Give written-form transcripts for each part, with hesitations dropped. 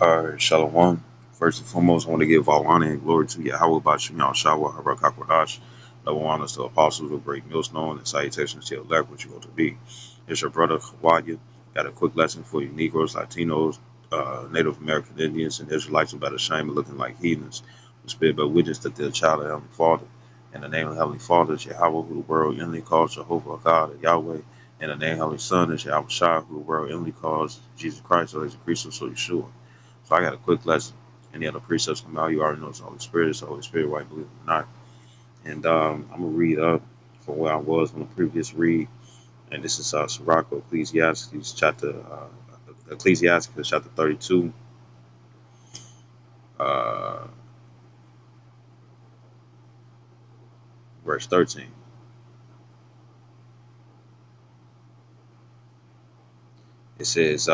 Shalom. First and foremost, I want to give all honor and glory to Yahweh Bashim Shawa Harakakwadash. Double honors to apostles of great millstone and salutations to elect what you go to be. It's your brother Khawaja. Got a quick lesson for you Negroes, Latinos, Native American Indians, and Israelites about a shame of looking like heathens. The spirit bear witness that they're a child of Heavenly Father. In the name of Heavenly Father is Yahweh, who the world inly calls Jehovah God or Yahweh. In the name of Heavenly Son is Yahweh Shai, who the world inly calls Jesus Christ or Jesus Christ or Yeshua. So I got a quick lesson. Any other precepts come out, you already know it's the Holy Spirit. It's the Holy Spirit, whether you believe it or not. And I'm going to read up from where I was on the previous read. And this is Sirach, Ecclesiastes chapter 32, uh, verse 13. It says,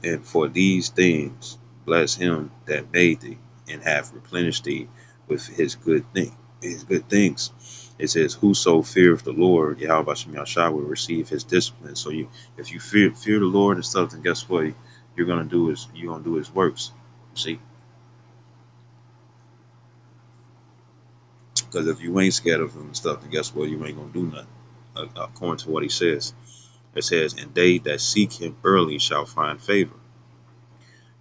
and for these things bless him that made thee, and hath replenished thee with his good things. It says, whoso feareth the Lord, Yahweh Shem Yahshua, will receive his discipline. So if you fear the Lord and stuff, then guess what? You're gonna do his works. See, because if you ain't scared of him and stuff, then guess what? You ain't gonna do nothing. According to what he says, it says, and they that seek him early shall find favor.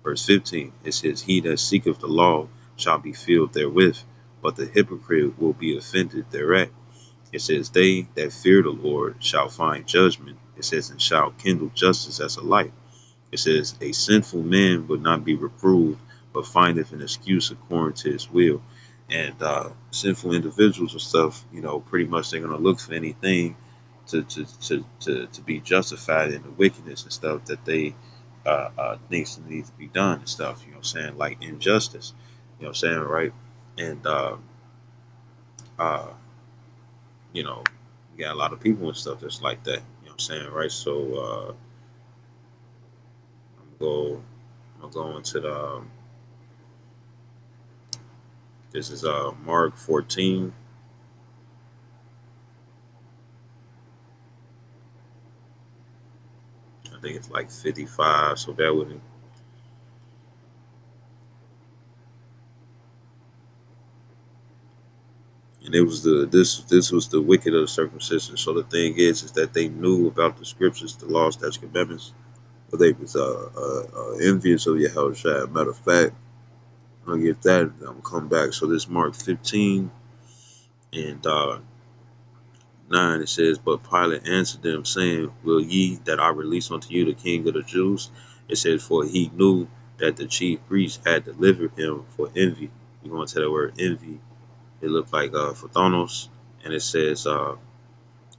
Verse 15, it says, he that seeketh the law shall be filled therewith, but the hypocrite will be offended thereat. It says, they that fear the Lord shall find judgment. It says, and shall kindle justice as a light. It says, a sinful man would not be reproved, but findeth an excuse according to his will. And sinful individuals and stuff, pretty much they're going to look for anything to be justified in the wickedness and stuff that they things that need to be done and stuff, you know what I'm saying, like injustice, you know what I'm saying, right? And uh you know, you got a lot of people and stuff that's like that, you know what I'm saying, right? So I'm going to the this is Mark 14. I think it's like 55, so bear with me. And it was this was the wicked of the circumcision. So the thing is that they knew about the scriptures, the laws, statutes, commandments, but they was envious of Yahushua. Matter of fact, I'll get that. I'm gonna come back. So this Mark 15 and 9. It says, but Pilate answered them, saying, will ye that I release unto you the King of the Jews? It says, for he knew that the chief priests had delivered him for envy. You're going to that word envy. It looked like for Thanos, and it says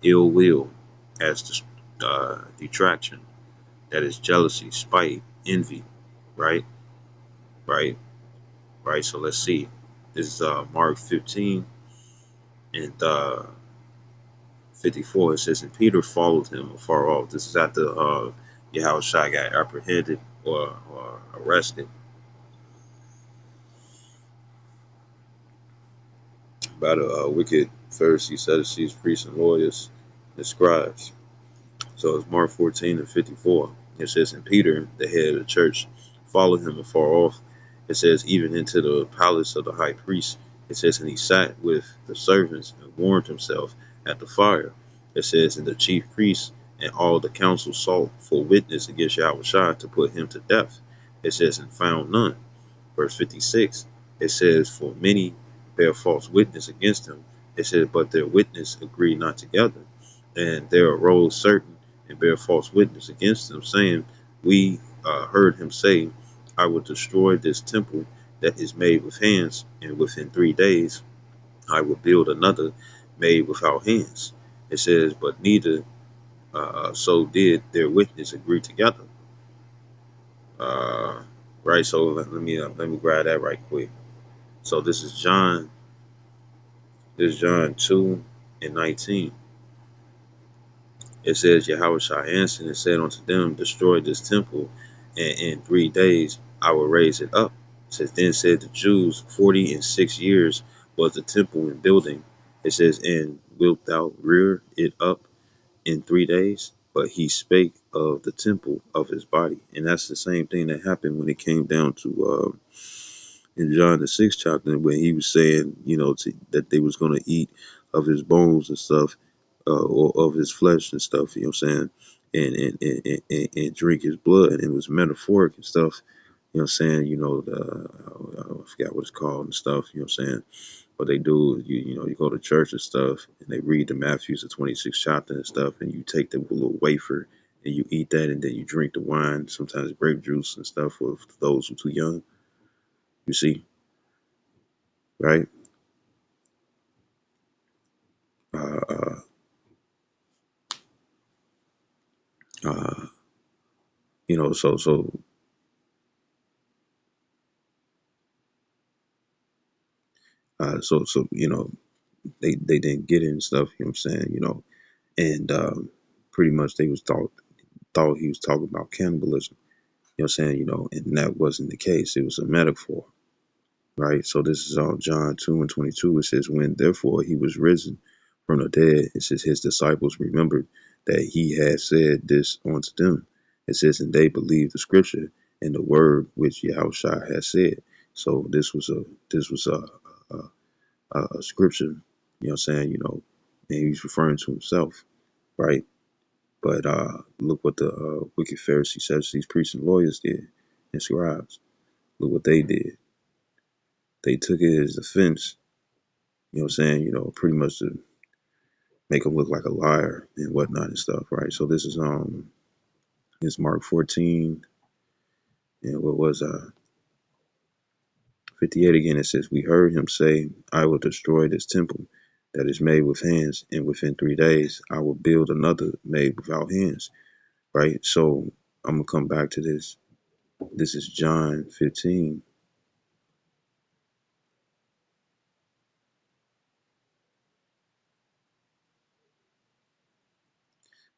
ill will as detraction. That is jealousy, spite, envy. Right, right, right. So let's see. This is Mark 15 and 54. It says, and Peter followed him afar off. This is after Yahushua got apprehended or arrested by the wicked Pharisees, Sadducees, priests, and lawyers and scribes. So it's Mark 14 and 54. It says, and Peter, the head of the church, followed him afar off. It says, even into the palace of the high priest. It says, and he sat with the servants and warmed himself at the fire. It says, and the chief priests and all the council sought for witness against Yahushua to put him to death. It says, and found none. Verse 56, it says, for many bear false witness against him. It says, but their witness agreed not together. And there arose certain and bear false witness against him, saying, we heard him say, I will destroy this temple that is made with hands, and within 3 days I will build another made without hands. It says, but neither so did their witness agree together. Right. So let me grab that right quick. So this is John. This is John 2 and 19. It says, Yahushua answered and said unto them, destroy this temple, and in 3 days I will raise it up. It says, then said the Jews, 46 years was the temple in building. It says, and wilt thou rear it up in 3 days? But he spake of the temple of his body. And that's the same thing that happened when it came down to in John the 6th chapter, when he was saying, that they was going to eat of his bones and stuff, or of his flesh and stuff, and drink his blood. And it was metaphoric and stuff, I forgot what it's called and stuff, what they do, you go to church and stuff, and they read the Matthews, the 26th chapter and stuff, and you take the little wafer and you eat that, and then you drink the wine, sometimes grape juice and stuff for those who are too young, you see, right? Uh, uh, uh, so they didn't get it and stuff, and pretty much they was thought he was talking about cannibalism, and that wasn't the case. It was a metaphor. Right? So this is all John 2 and 22. It says, when therefore he was risen from the dead, it says his disciples remembered that he had said this unto them. It says, and they believed the scripture and the word which Yahushua had said. So this was a scripture, and he's referring to himself, right? But look what the wicked Pharisees, Sadducees, priests, and lawyers did, and scribes. Look what they did. They took it as offense, pretty much to make him look like a liar and whatnot and stuff, right? So this is it's Mark 14, and what was 58 again. It says, we heard him say, I will destroy this temple that is made with hands, and within 3 days I will build another made without hands, right? So I'm gonna come back to this. This is John 15.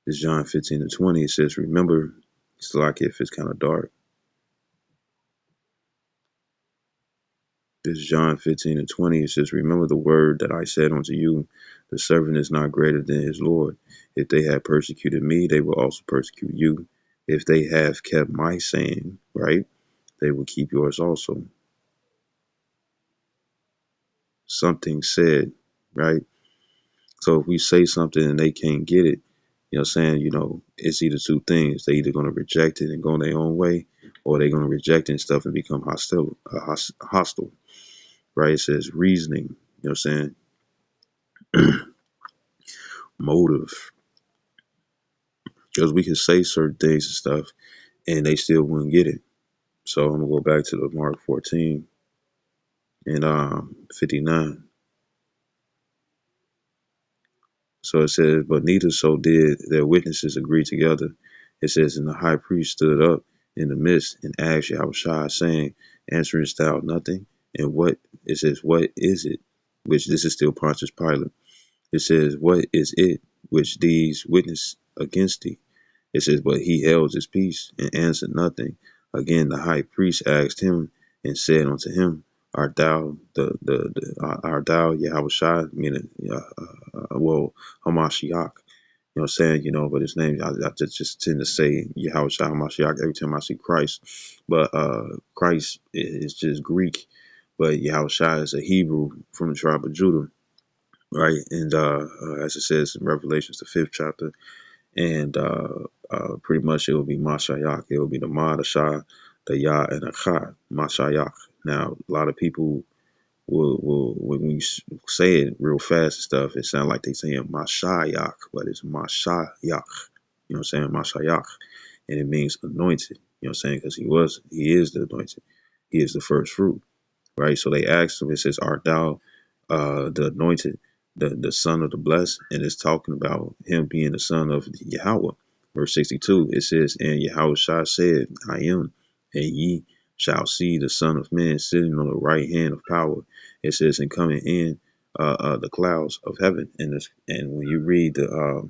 This John 15 and 20. It says, remember, it's like if it's kind of dark. This is John 15 and 20. It says, remember the word that I said unto you, the servant is not greater than his Lord. If they have persecuted me, they will also persecute you. If they have kept my saying, right, they will keep yours also. Something said, right? So if we say something and they can't get it, it's either two things. They either going to reject it and go their own way, or they're going to reject it and stuff and become hostile, right? It says reasoning, motive. Because we can say certain things and stuff and they still wouldn't get it. So I'm gonna go back to the Mark 14 and 59. So it says, but neither so did their witnesses agree together. It says, and the high priest stood up in the midst and asked Yahushua, saying, answerest thou nothing? And what it says, what is it? Which this is still Pontius Pilate. It says, what is it which these witness against thee? It says, but he held his peace and answered nothing. Again, the high priest asked him and said unto him, art thou art thou Yahushua, meaning, Hamashiach? You know what I'm saying? But his name, I just tend to say Yahushua Hamashiach every time I see Christ. But Christ is just Greek, but Yahushua is a Hebrew from the tribe of Judah, right? And as it says in Revelations, the 5th chapter, and pretty much it will be Mashayak. It will be the Ma, the Shah, the Ya, and the Kha, Mashayak. Now, a lot of people will when you say it real fast and stuff, it sounds like they saying Mashayak, but it's Mashayak. You know what I'm saying? Mashayak. And it means anointed. You know what I'm saying? Because he is the anointed. He is the first fruit, right? So they asked him, it says, art thou the anointed, the son of the blessed? And it's talking about him being the son of Yahweh. Verse 62, it says, and Yahushua said, I am, and ye shall see the Son of Man sitting on the right hand of power. It says, and coming in the clouds of heaven. And when you read the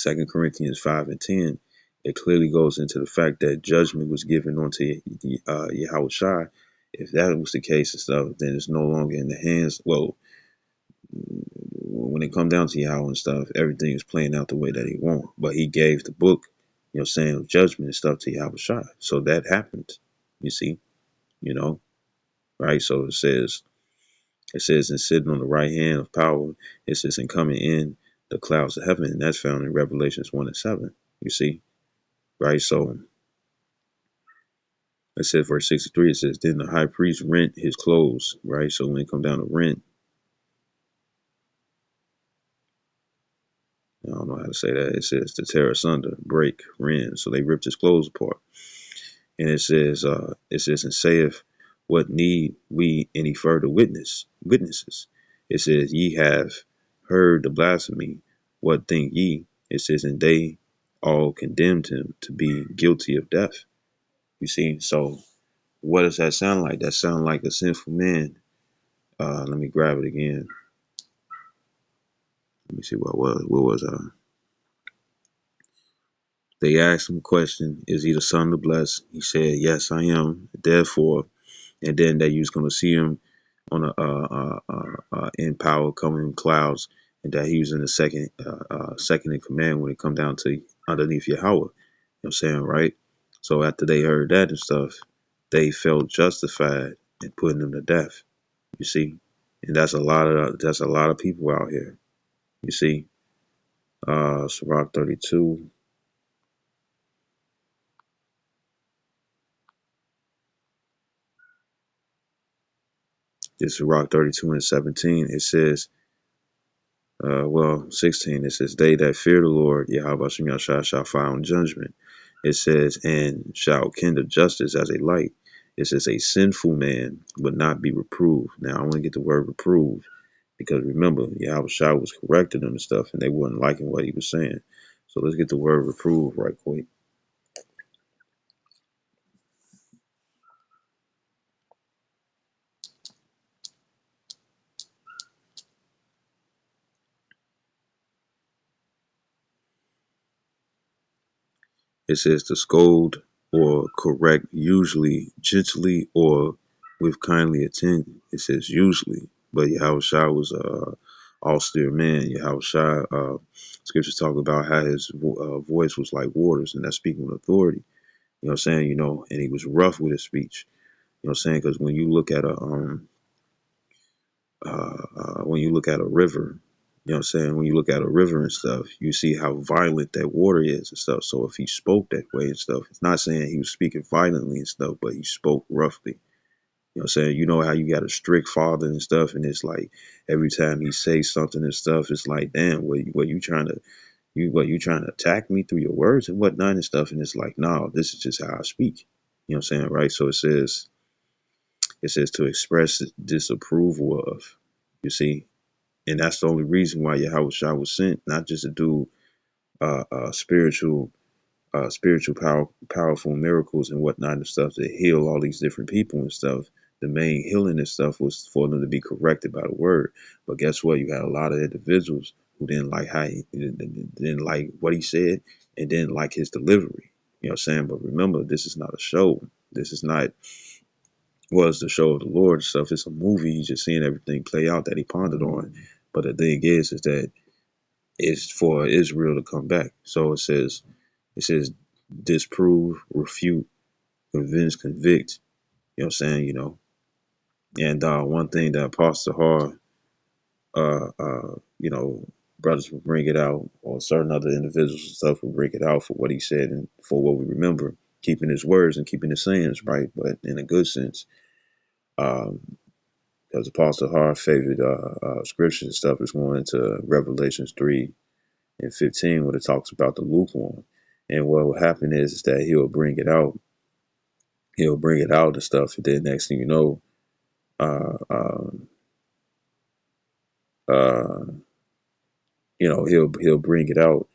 2 Corinthians 5 and 10, it clearly goes into the fact that judgment was given unto Yahushua. If that was the case and stuff, then it's no longer in the hands. Well, when it come down to Yahweh and stuff, everything is playing out the way that he want. But he gave the book, saying, of judgment and stuff to Yahushua. So that happened, you see, you know, right? So it says, and sitting on the right hand of power, it says, and coming in the clouds of heaven, and that's found in Revelations 1 and 7, you see, right? So it says, verse 63, it says, then the high priest rent his clothes, right? So when it come down to rent, I don't know how to say that. It says to tear asunder, break, rend. So they ripped his clothes apart. And it says, and saith, what need we any further witnesses? It says, ye have heard the blasphemy. What think ye? It says, and they all condemned him to be guilty of death. You see, so what does that sound like? That sound like a sinful man. Let me grab it again. Let me see what was. They asked him a question, is he the son of the blessed? He said, yes, I am. Therefore, and then that you was going to see him on in power coming in clouds, and that he was in the second in command when it come down to underneath Yahweh. You know what I'm saying, right? So after they heard that and stuff, they felt justified in putting him to death. You see, and that's a lot of people out here. You see, Sirach 32. This Sirach 32 and 17. It says, 16, it says, they that fear the Lord, Yahweh Shem Yahshua, shall find judgment. It says, and shall kindle justice as a light. It says, a sinful man would not be reproved. Now, I want to get the word reproved because remember, Yahweh Shah was correcting them and stuff, and they wasn't liking what he was saying. So let's get the word reproved right quick. It says to scold or correct, usually gently or with kindly intent. It says usually, but Yahweh Shai was a austere man. Yahweh Shai, scriptures talk about how his voice was like waters, and that's speaking with authority. You know what I'm saying? And he was rough with his speech. You know what I'm saying? Because when you look at a river, you know what I'm saying? When you look at a river and stuff, you see how violent that water is and stuff. So if he spoke that way and stuff, it's not saying he was speaking violently and stuff, but he spoke roughly. You know what I'm saying? You know how you got a strict father and stuff, and it's like every time he says something and stuff, it's like, damn, what you trying to you trying to attack me through your words and whatnot and stuff? And it's like, no, this is just how I speak. You know what I'm saying? Right. So it says to express disapproval of, you see. And that's the only reason why Yahweh Shah was sent, not just to do spiritual powerful miracles and whatnot and stuff to heal all these different people and stuff. The main healing and stuff was for them to be corrected by the word. But guess what? You had a lot of individuals who didn't like how he didn't like what he said and didn't like his delivery. You know what I'm saying? But remember, this is not a show. This is not was the show of the Lord and stuff. It's a movie. He's just seeing everything play out that he pondered on. But the thing is that it's for Israel to come back. So it says disprove, refute, convince, convict. You know what I'm saying? And one thing that Apostle Har, brothers will bring it out, or certain other individuals and stuff will bring it out for what he said and for what we remember, keeping his words and keeping his sayings right, but in a good sense. Because Apostle Har favorite scripture and stuff is going into Revelations 3 and 15 when it talks about the lukewarm. And what will happen is that he'll bring it out. He'll bring it out and stuff. And then next thing you know, uh, um, uh, he'll bring it out.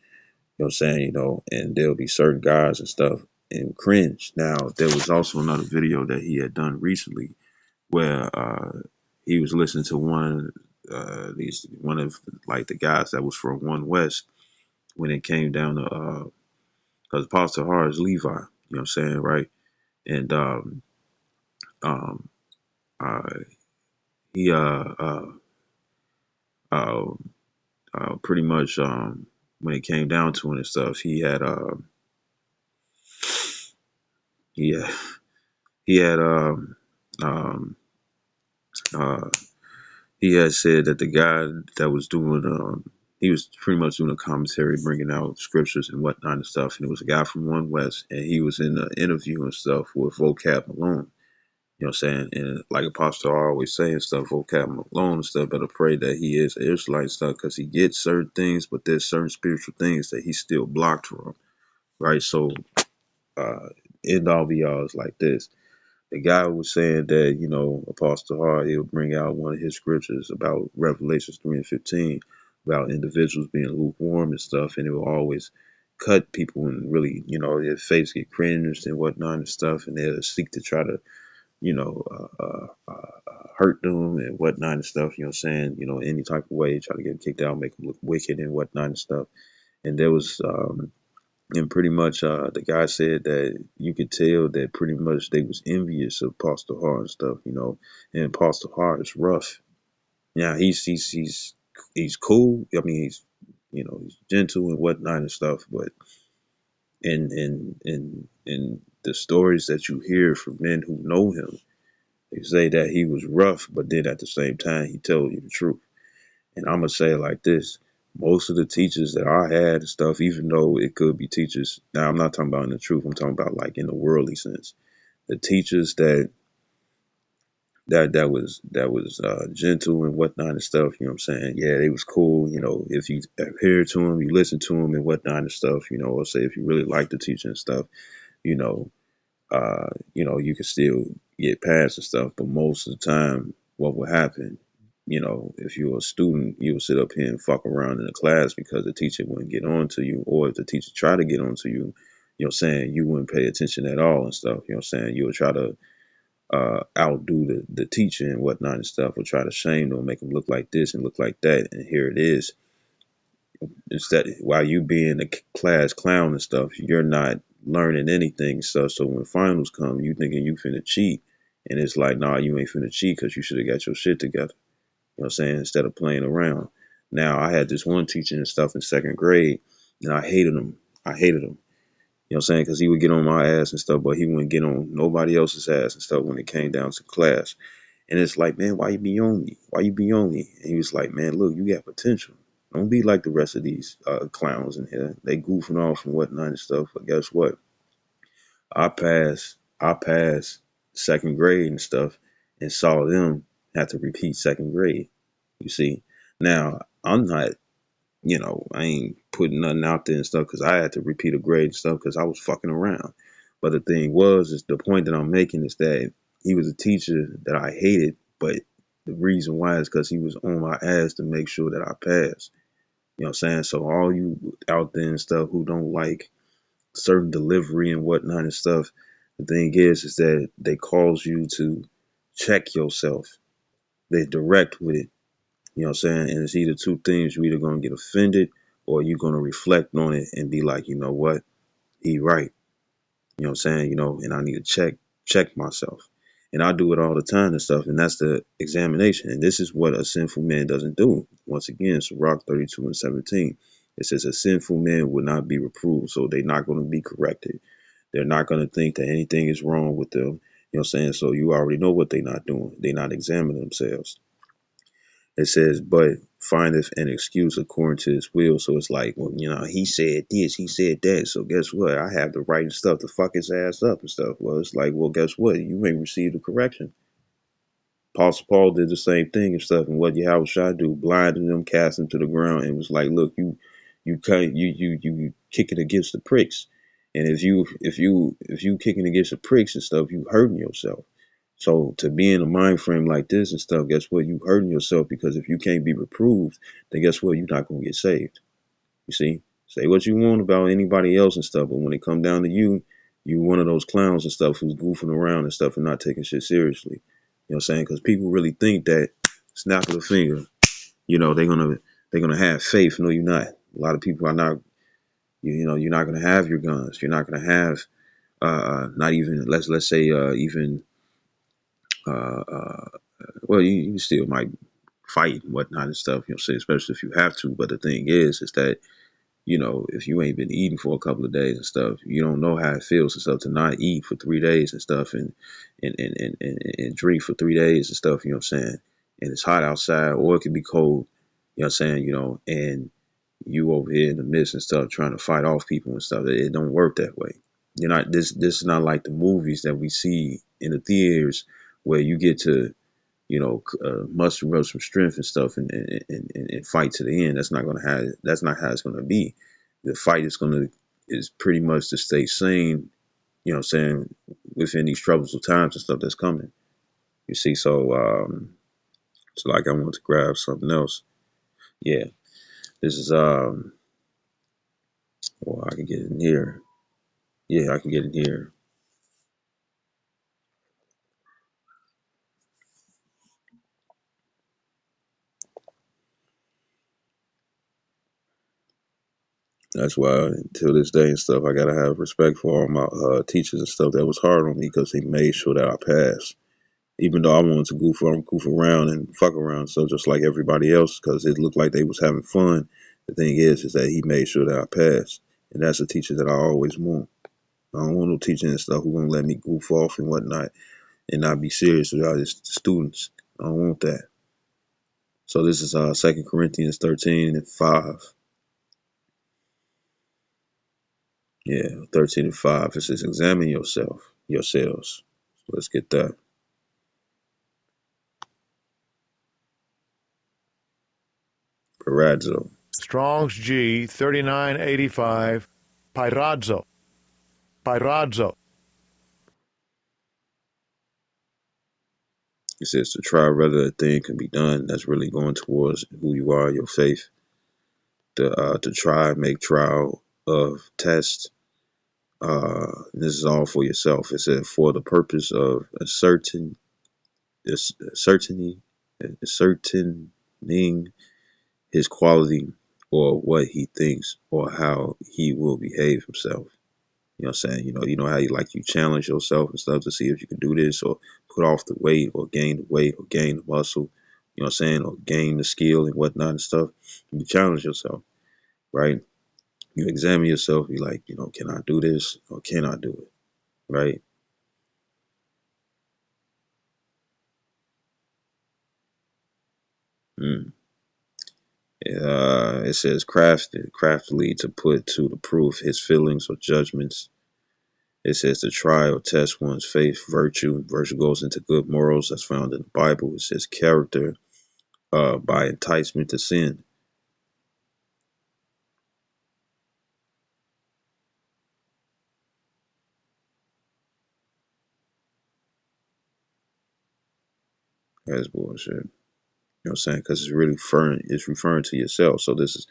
You know what I'm saying? And there'll be certain guys and stuff and cringe. Now, there was also another video that he had done recently where he was listening to one of like the guys that was from One West when it came down to because Apostle Har is Levi. You know what I'm saying, right? And um, uh, he uh, pretty much when it came down to it and stuff, he had Yeah, he had um uh he had said that the guy that was doing he was pretty much doing a commentary, bringing out scriptures and whatnot and stuff, and it was a guy from One West, and he was in the interview and stuff with vocab Malone. You know what I'm saying? And like Apostle always saying stuff, vocab Malone and stuff, better pray that he is an Israelite and stuff, because he gets certain things, but there's certain spiritual things that he's still blocked from. Right? So uh end all be all is like this. The guy was saying that, Apostle Hart, he'll bring out one of his scriptures about Revelations 3 and 15, about individuals being lukewarm and stuff, and it will always cut people and really, their face get cringed and whatnot and stuff, and they'll seek to try to, hurt them and whatnot and stuff, saying, any type of way, try to get them kicked out, make them look wicked and whatnot and stuff. And there was, and pretty much the guy said that you could tell that pretty much they was envious of Apostle Hart and stuff, and Apostle Hart is rough. Yeah, he's cool. I mean, he's gentle and whatnot and stuff, but in the stories that you hear from men who know him, they say that he was rough, but then at the same time he told you the truth. And I'm gonna say it like this: most of the teachers that I had and stuff, even though it could be teachers. Now I'm not talking about in the truth. I'm talking about like in the worldly sense. The teachers that was gentle and whatnot and stuff. You know what I'm saying? Yeah, they was cool. If you adhere to them, you listen to them and whatnot and stuff. Or say if you really like the teaching and stuff. You know, you can still get past and stuff, but most of the time, what will happen, if you're a student, you will sit up here and fuck around in the class because the teacher wouldn't get on to you, or if the teacher try to get on to you, saying you wouldn't pay attention at all and stuff, saying you would try to outdo the teacher and whatnot and stuff, or try to shame them, make them look like this and look like that, and here it is. Instead, while you being a class clown and stuff, you're not learning anything. So when finals come, you thinking you finna cheat, and it's like, nah, you ain't finna cheat because you should have got your shit together. You know what I'm saying? Instead of playing around. Now I had this one teacher and stuff in second grade, and I hated him. I hated him. You know what I'm saying? Because he would get on my ass and stuff, but he wouldn't get on nobody else's ass and stuff when it came down to class. And it's like, man, why you be on me? Why you be on me? And he was like, man, look, you got potential. Don't be like the rest of these clowns in here. They goofing off and whatnot and stuff. But guess what? I passed second grade and stuff, and saw them have to repeat second grade. You see, now I'm not, I ain't putting nothing out there and stuff because I had to repeat a grade and stuff because I was fucking around. But the thing is the point that I'm making is that he was a teacher that I hated, but the reason why is because he was on my ass to make sure that I passed. You know what I'm saying? So all you out there and stuff who don't like certain delivery and whatnot and stuff, the thing is that they cause you to check yourself. They direct with it. You know what I'm saying? And it's either two things. You're either gonna get offended or you're gonna reflect on it and be like, you know what? He right. You know what I'm saying? And I need to check myself. And I do it all the time and stuff. And that's the examination. And this is what a sinful man doesn't do. Once again, Sirach 32 and 17. It says a sinful man will not be reproved, so they're not going to be corrected. They're not going to think that anything is wrong with them. You know what I'm saying? So you already know what they're not doing. They're not examining themselves. It says, but findeth an excuse according to his will. So it's like, well, he said this, he said that. So guess what? I have the right and stuff to fuck his ass up and stuff. Well, it's like, well, guess what? You may receive the correction. Apostle Paul did the same thing and stuff. And what Yahweh Shai do, blinded them, cast them to the ground, and was like, look, you kicking against the pricks. And if you kicking against the pricks and stuff, you hurting yourself. So to be in a mind frame like this and stuff, guess what? You hurting yourself because if you can't be reproved, then guess what? You're not gonna get saved. You see? Say what you want about anybody else and stuff, but when it come down to you, you one of those clowns and stuff who's goofing around and stuff and not taking shit seriously. You know what I'm saying? Because people really think that snap of the finger, they're gonna have faith. No, you're not. A lot of people are not. You're not gonna have your guns. You're not gonna have not even let's say even uh, uh, well, you still might fight and whatnot and stuff, say, especially if you have to. But the thing is that, if you ain't been eating for a couple of days and stuff, you don't know how it feels and stuff to not eat for 3 days and stuff, and drink for 3 days and stuff, you know what I'm saying? And it's hot outside or it could be cold, you know what I'm saying, and you over here in the midst and stuff trying to fight off people and stuff. It don't work that way. You're not this is not like the movies that we see in the theaters where you get to muster up some strength and stuff and fight to the end. That's not how it's gonna be. The fight is pretty much to stay sane, you know what I'm saying, within these troublesome times and stuff that's coming. You see, so like I want to grab something else. Yeah. This is well, I can get in here. Yeah, I can get in here. That's why until this day and stuff, I gotta have respect for all my teachers and stuff that was hard on me because they made sure that I passed. Even though I wanted to goof around and fuck around, so just like everybody else, because it looked like they was having fun. The thing is that he made sure that I passed, and that's a teacher that I always want. I don't want no teacher and stuff who gonna let me goof off and whatnot and not be serious with all his students. I don't want that. So this is 2 Corinthians 13:5. Yeah, 13:5. It says, examine yourselves. So let's get that. Parazzo. Strong's G 3985. Pyrazzo. Pyrazzo. It says to try whether a thing can be done that's really going towards who you are, your faith. To try, make trial of test. This is all for yourself. It said for the purpose of certainty, ascertaining his quality or what he thinks or how he will behave himself. You know what I'm saying? You know how you challenge yourself and stuff to see if you can do this or put off the weight or gain the weight or gain the muscle, you know what I'm saying, or gain the skill and whatnot and stuff. You challenge yourself, right? You examine yourself, you like, can I do this or can I do it? Right? Mm. It says craftily to put to the proof his feelings or judgments. It says to try or test one's faith, virtue. Virtue goes into good morals that's found in the Bible. It says character by enticement to sin. That's bullshit. You know what I'm saying? Because it's referring to yourself. So this is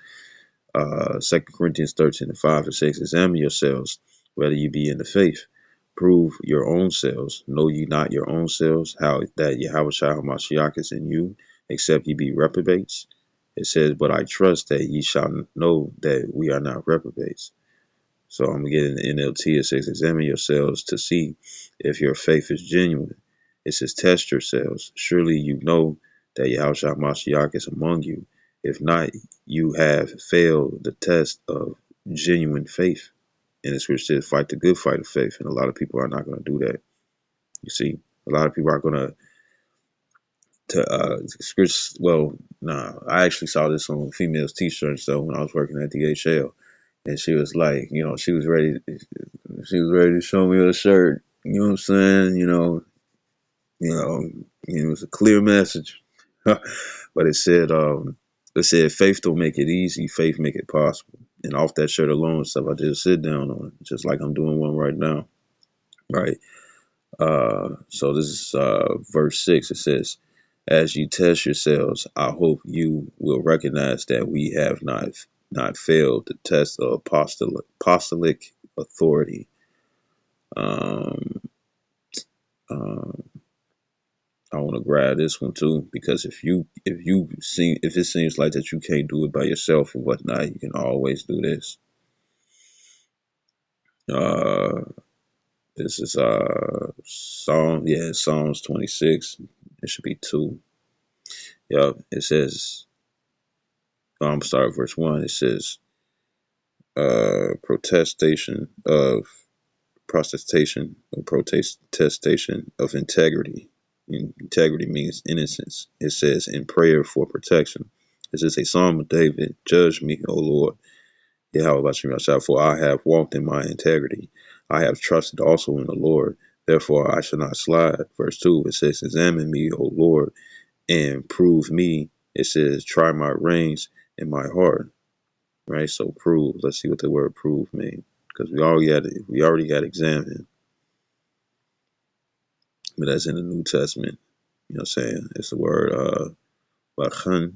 2 Corinthians 13:5 and 6. Examine yourselves, whether you be in the faith. Prove your own selves. Know ye not your own selves, how that Yahweh Mashiach is in you, except ye be reprobates. It says, but I trust that ye shall know that we are not reprobates. So I'm gonna get in the NLT. It says, examine yourselves to see if your faith is genuine. It says, test yourselves. Surely you know that Yahushua Mashiach is among you. If not, you have failed the test of genuine faith. And it's which says, fight the good fight of faith. And a lot of people are not going to do that. You see, a lot of people are going well, nah, I actually saw this on females t-shirts though when I was working at DHL. And she was like, she was ready to show me her shirt. You know what I'm saying? It was a clear message. But it said faith don't make it easy, faith make it possible. And off that shirt alone stuff, I just sit down on it, just like I'm doing one right now. Right. So this is verse 6. It says, as you test yourselves, I hope you will recognize that we have not failed the test of apostolic authority. Um, um, I want to grab this one too because if it seems like that you can't do it by yourself or whatnot, you can always do this. Uh, this is Psalms 26. It should be 2. Yep. It says, I'm sorry, verse 1. It says, protestation of protestation of integrity. Integrity means innocence. It says in prayer for protection. This is a Psalm of David. Judge me, O Lord. Yahweh, for I have walked in my integrity. I have trusted also in the Lord. Therefore I shall not slide. Verse 2, it says, examine me, O Lord, and prove me. It says, try my reins and my heart. Right? So prove. Let's see what the word prove means. Because we already got examined. But that's in the New Testament. You know what I'm saying? It's the word bachan.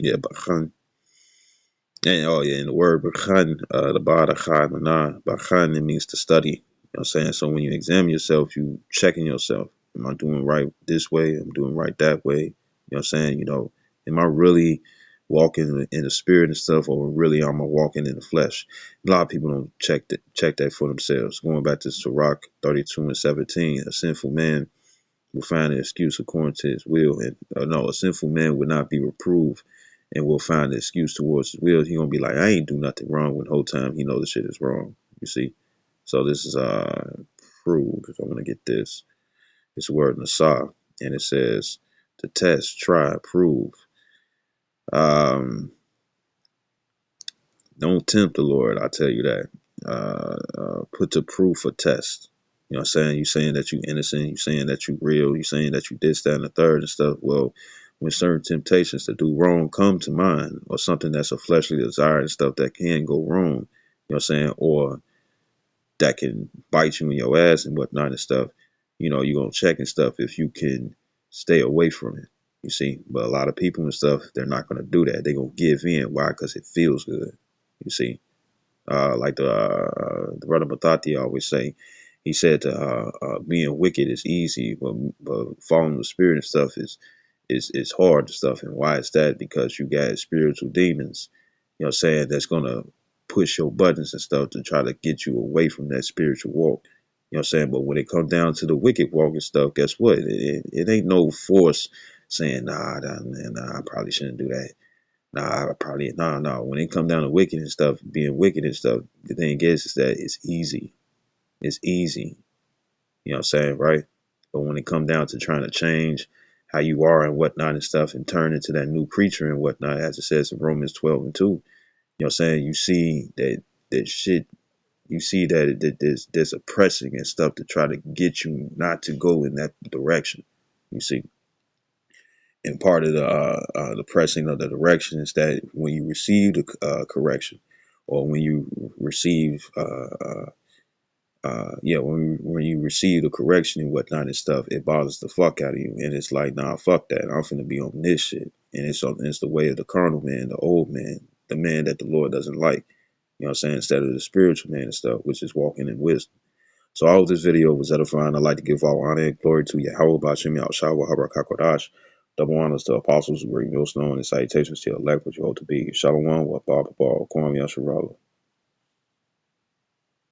Yeah, bachan. And oh yeah, and the word bachan, the barachan, bachan, it means to study. You know what I'm saying? So when you examine yourself, you checking yourself. Am I doing right this way? I'm doing right that way. You know what I'm saying? You know, am I really walking in the spirit and stuff, or really am I walking in the flesh? A lot of people don't check that for themselves. Going back to Sirach 32:17, a sinful man will find an excuse according to his will, and no, a sinful man will not be reproved and will find an excuse towards his will. He gonna be like, I ain't do nothing wrong, when the whole time he know the shit is wrong. You see? So this is prove, because I want to get this. It's a word nasah, and it says to test, try, prove. Um, Don't tempt the Lord, I tell you that. Put to proof a test. You know what I'm saying? You saying that you innocent, you saying that you real, you saying that you this, that, and the third and stuff. Well, when certain temptations to do wrong come to mind, or something that's a fleshly desire and stuff that can go wrong, you know what I'm saying, or that can bite you in your ass and whatnot and stuff, you know, you're gonna check and stuff if you can stay away from it. You see, but a lot of people and stuff, they're not gonna do that. They're gonna give in. Why? Because it feels good. You see, like the brother Batati always say, he said being wicked is easy, but following the spirit and stuff is hard and stuff. And why is that? Because you got spiritual demons, you know what I'm saying, that's gonna push your buttons and stuff to try to get you away from that spiritual walk. You know what I'm saying? But when it comes down to the wicked walk and stuff, guess what? It ain't no force saying, nah, I probably shouldn't do that. Nah, I probably nah. When it come down to wicked and stuff, being wicked and stuff, the thing is that it's easy. It's easy. You know what I'm saying, right? But when it come down to trying to change how you are and whatnot and stuff, and turn into that new creature and whatnot, as it says in Romans 12:2, you know what I'm saying? You see that shit. You see that there's a pressing and stuff to try to get you not to go in that direction. You see. And part of the pressing of the direction is that when you receive the correction, or when you receive when you receive the correction and whatnot and stuff, it bothers the fuck out of you, and it's like, nah, fuck that, I'm finna be on this shit. And it's the way of the carnal man, the old man, the man that the Lord doesn't like. You know what I'm saying? Instead of the spiritual man and stuff, which is walking in wisdom. So I hope this video was edifying. I'd like to give all honor and glory to Yahweh Bashim Yahushua Habrakakodash. Double honors to apostles who bring millstone and salutations to your elect, which you hold to be. Shalom, wa ba ba ba, Kwam Yasharala.